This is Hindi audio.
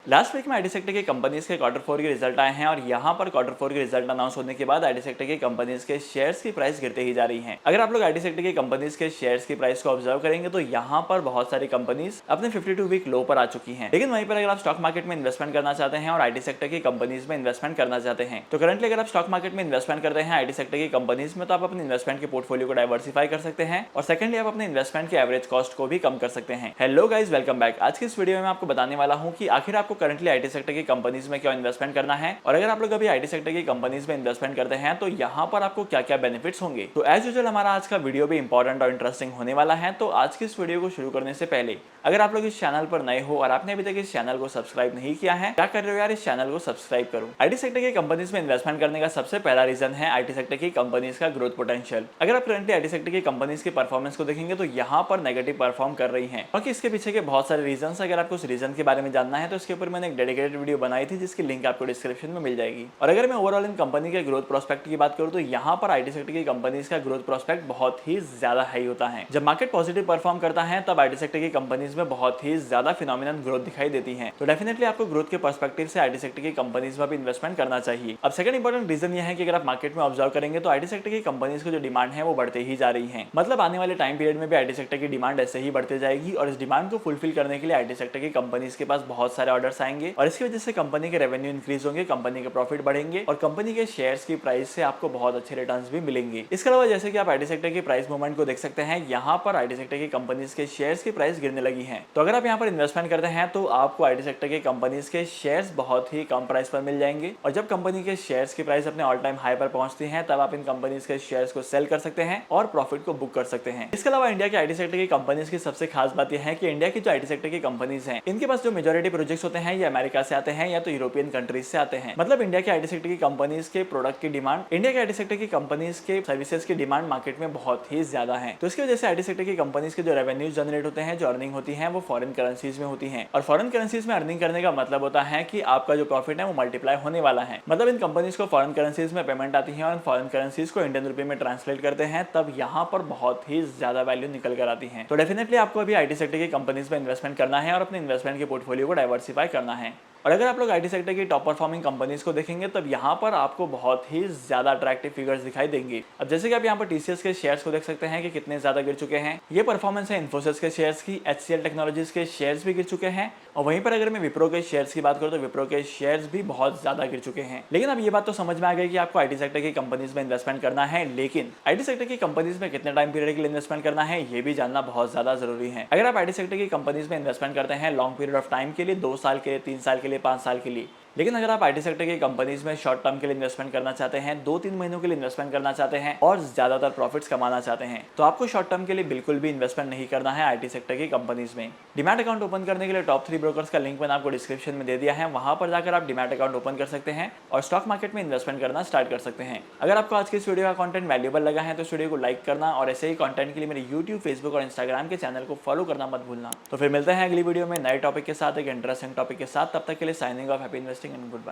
लास्ट वीक में आईटी सेक्टर की कंपनीज के Q4 के रिजल्ट आए हैं और यहाँ पर Q4 के रिजल्ट अनाउंस होने के बाद आईटी सेक्टर की कंपनीज के शेयर्स की प्राइस गिरते ही जा रही हैं। अगर आप लोग आईटी सेक्टर की कंपनीज के शेयर्स की प्राइस को ऑब्जर्व करेंगे तो यहाँ पर बहुत सारी कंपनीज अपने 52 वीक लो पर आ चुकी हैं। लेकिन वहीं पर अगर आप स्टॉक मार्केट में इन्वेस्टमेंट करना चाहते हैं और आईटी सेक्टर की कंपनीज में इन्वेस्टमेंट करना चाहते हैं तो करंटली अगर आप स्टॉक मार्केट में इन्वेस्टमेंट करते हैं आईटी सेक्टर की कंपनीज में तो आप अपने इन्वेस्टमेंट के पोर्टफोलियो को डाइवर्सिफाई कर सकते हैं और सेकंडली आप अपने इन्वेस्टमेंट के एवरेज कॉस्ट को भी कम कर सकते हैं। Hello guys, welcome back. आज की इस वीडियो में मैं आपको बताने वाला हूं कि आखिर आपको करंटली आईटी सेक्टर की कंपनीज में क्यों इन्वेस्टमेंट करना है और अगर आप लोग अभी आईटी सेक्टर की कंपनीज में इन्वेस्टमेंट करते हैं तो यहाँ पर आपको क्या क्या बेनिफिट्स होंगे। तो एज यूजुअल हमारा आज का वीडियो भी इंपॉर्टेंट और इंटरेस्टिंग होने वाला है। तो आज की इस वीडियो को शुरू करने से पहले अगर आप लोग इस चैनल पर नए हो और आपने अभी तक इस चैनल को सब्सक्राइब नहीं किया है, क्या कर रहे हो यार, इस चैनल को सब्सक्राइब करो। आईटी सेक्टर की कंपनीज में इन्वेस्टमेंट करने का सबसे पहला रीजन है आईटी सेक्टर की कंपनीज का ग्रोथ पोटेंशियल। अगर आप करंटली आईटी सेक्टर की कंपनीज की परफॉर्मेंस को देखेंगे तो यहाँ पर नेगेटिव परफॉर्म कर रही हैं। क्योंकि इसके पीछे के बहुत सारे रीजन, अगर आपको उस रीजन के बारे में जानना है तो इसके ऊपर मैंने एक डेडिकेटेड वीडियो बनाई थी जिसकी लिंक आपको डिस्क्रिप्शन में मिल जाएगी। और अगर मैं ओवरऑल इन कंपनी के ग्रोथ प्रोस्पेक्ट की बात करूं तो यहाँ पर आईटी सेक्टर की कंपनीज का ग्रोथ प्रोस्पेक्ट बहुत ही ज्यादा हाई होता है। जब मार्केट पॉजिटिव परफॉर्म करता है तब आईटी सेक्टर की कंपनीज में बहुत ही ज्यादा फिनोमिनल ग्रोथ दिखाई देती है। तो डेफिनेटली आपको ग्रोथ के पर्सपेक्टिव से आईटी सेक्टर की कंपनीज में भी इन्वेस्टमेंट करना चाहिए। अब सेकंड इंपॉर्टेंट रीजन यह है कि अगर आप मार्केट में ऑब्जर्व करेंगे तो आईटी सेक्टर की कंपनीज की जो डिमांड है वो बढ़ते ही जा रही है। मतलब आने वाले टाइम पीरियड में भी आईटी सेक्टर की डिमांड ऐसे ही बढ़ते जाएगी और इस डिमांड को फुलफिल करने के लिए आईटी सेक्टर की कंपनीज के पास बहुत सारे ऑर्डर्स आएंगे और इसकी वजह से कंपनी के रेवेन्यू इंक्रीज होंगे, कंपनी के प्रॉफिट बढ़ेंगे और कंपनी के शेयर्स की प्राइस से आपको बहुत अच्छे रिटर्न्स भी मिलेंगे। इसके अलावा जैसे कि आप आईटी सेक्टर की प्राइस मूवमेंट को देख सकते हैं, यहाँ पर आईटी सेक्टर की कंपनीज के शेयर्स की प्राइस गिरने लगी है। तो अगर आप यहाँ पर इन्वेस्टमेंट करते हैं तो आपको आईटी सेक्टर की कंपनीज के शेयर्स बहुत ही कम प्राइस पर मिल जाएंगे और जब कंपनी के शेयर्स की प्राइस अपने ऑल टाइम हाई पर पहुंचती है तब आप इन कंपनीज के शेयर्स को सेल कर सकते हैं और प्रॉफिट को बुक कर सकते हैं। इसके अलावा इंडिया के आईटी सेक्टर की कंपनीज की सबसे खास बात यह है कि इंडिया की जो आईटी सेक्टर की कंपनीज हैं इनके पास जो मेजॉरिटी प्रोजेक्ट्स होते हैं ये अमेरिका से आते हैं या तो यूरोपियन कंट्रीज से आते हैं। मतलब इंडिया के आईटी सेक्टर की कंपनीज के प्रोडक्ट की डिमांड, इंडिया के आईटी सेक्टर की कंपनीज के सर्विसेज की डिमांड मार्केट में बहुत ही ज्यादा है। तो इसकी वजह से आईटी सेक्टर की कंपनीज के जो रेवेन्यूज जनरेट होते हैं, जो अर्निंग होती है वो फॉरेन करेंसीज में होती है और फॉरेन करेंसीज में अर्निंग करने का मतलब होता है कि आपका जो प्रॉफिट है वो मल्टीप्लाई होने वाला है। मतलब इन कंपनीज को फॉरेन करेंसीज में पेमेंट आती है और फॉरेन करेंसीज को इंडियन रुपए में ट्रांसलेट करते हैं तब यहाँ पर बहुत ही ज्यादा वैल्यू निकल कर आती है। तो डेफिनेटली आपको अभी आईटी सेक्टर की कंपनीज में इन्वेस्टमेंट करना है और अपने इन्वेस्टमेंट के पोर्टफोलियो को डाइवर्सिफाई करना है। और अगर आप लोग आईटी सेक्टर की टॉप परफॉर्मिंग कंपनीज को देखेंगे तब यहाँ पर आपको बहुत ही ज्यादा अट्रैक्टिव फिगर्स दिखाई देंगे। अब जैसे कि आप यहाँ पर टीसीएस के शेयर्स को देख सकते हैं कि कितने ज्यादा गिर चुके हैं। ये परफॉर्मेंस है इन्फोसिस के शेयर्स की, एचसीएल टेक्नोलॉजीज के शेयर्स भी गिर चुके हैं और वहीं पर अगर मैं विप्रो के शेयर्स की बात करूँ तो विप्रो के शेयर्स भी बहुत ज्यादा गिर चुके हैं। लेकिन अब ये बात तो समझ में आ गई कि आपको आईटी सेक्टर की कंपनीज में इन्वेस्टमेंट करना है, लेकिन आईटी सेक्टर की कंपनीज में कितने टाइम पीरियड के लिए इन्वेस्टमेंट करना है ये भी जानना बहुत ज्यादा जरूरी है। अगर आप आईटी सेक्टर की कंपनीज में इन्वेस्टमेंट करते हैं लॉन्ग पीरियड ऑफ टाइम के लिए, 2 साल के लिए, 3 साल के लिए, 5 साल के लिए, लेकिन अगर आप आईटी सेक्टर की कंपनीज में शॉर्ट टर्म के लिए इन्वेस्टमेंट करना चाहते हैं, 2-3 महीनों के लिए इन्वेस्टमेंट करना चाहते हैं और ज्यादातर प्रॉफिट्स कमाना चाहते हैं तो आपको शॉर्ट टर्म के लिए बिल्कुल भी इन्वेस्टमेंट नहीं करना है आईटी सेक्टर की कंपनीज में। डीमैट अकाउंट ओपन करने के लिए टॉप 3 ब्रोकर्स का लिंक मैंने आपको डिस्क्रिप्शन में दे दिया है, वहां पर जाकर आप डीमैट अकाउंट ओपन कर सकते हैं और स्टॉक मार्केट में इन्वेस्टमेंट करना स्टार्ट कर सकते हैं। अगर आपको आज की इस वीडियो का कंटेंट वैल्यूएबल लगा है तो इस वीडियो को लाइक करना और ऐसे ही कंटेंट के लिए मेरे यूट्यूब, फेसबुक और इंस्टाग्राम के चैनल को फॉलो करना मत भूलना। तो फिर मिलते हैं अगली वीडियो में नए टॉपिक के साथ, एक इंटरेस्टिंग टॉपिक के साथ। तब तक के लिए signing off, happy investing and good bye.